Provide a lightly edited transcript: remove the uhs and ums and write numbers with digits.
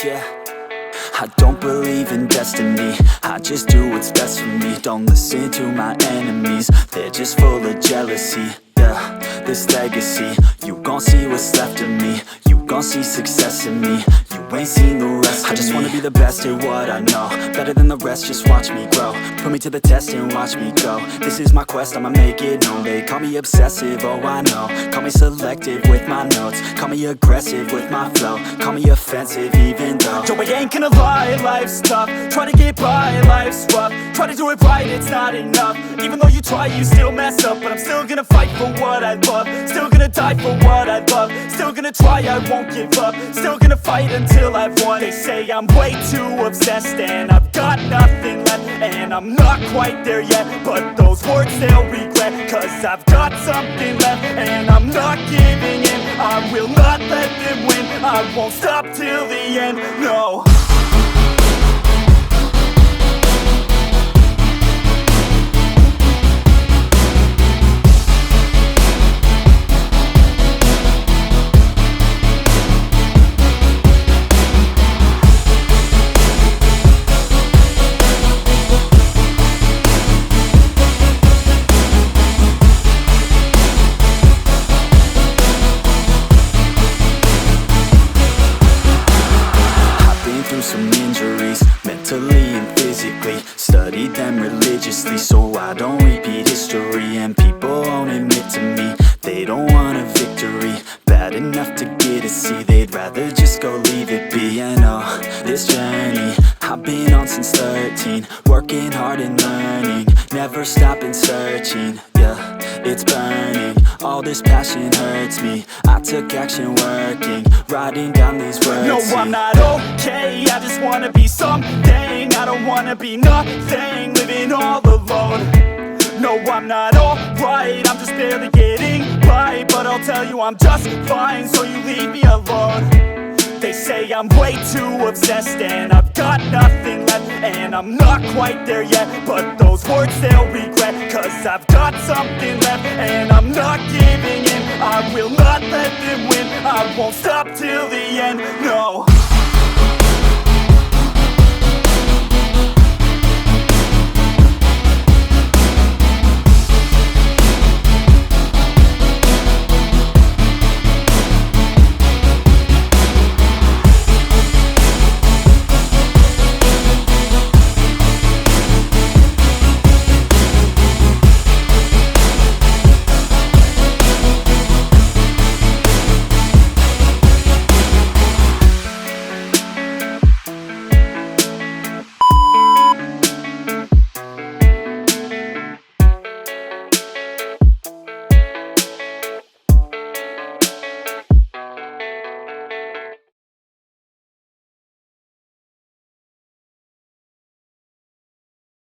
yeah. I don't believe in destiny, I just do what's best for me. Don't listen to my enemies, they're just full of jealousy. Yeah, this legacy, you gon' see what's left of me. You gon' see success in me, you ain't seen the rest of me. I just wanna be the best at what I know, better than the rest, just watch me grow. Put me to the test and watch me go. This is my quest, I'ma make it known. They call me obsessive, oh I know. Call me selective with my notes, call me aggressive with my flow. Call me offensive even though Joe, I ain't gonna lie, life's tough. Try to get by, life's rough. Try to do it right, it's not enough. Even though you try, you still mess up. But I'm still gonna fight for what I love, still gonna die for what I love, still gonna try, I won't give up, still gonna fight until I've won. They say I'm way too obsessed and I've got nothing left, and I'm not quite there yet, but those words they'll regret, cause I've got something left and I'm not giving in. I will not let them win, I won't stop till the end, no. Some injuries, mentally and physically. Studied them religiously so I don't repeat history. And people won't admit to me they don't want a victory bad enough to get a C. They'd rather just go leave it be. And oh, this journey I've been on since 13, working hard and learning, never stopping searching. Yeah, it's burning, all this passion hurts me. I took action working, writing down these words. No, I'm not okay, I just wanna be something. I don't wanna be nothing, living all alone. No, I'm not alright, I'm just barely getting by. But I'll tell you I'm just fine, so you leave me alone. They say I'm way too obsessed and I've got nothing left, and I'm not quite there yet, but those words they'll regret, cause I've got something left and I'm not giving in. I will not let them win, I won't stop till the end, no.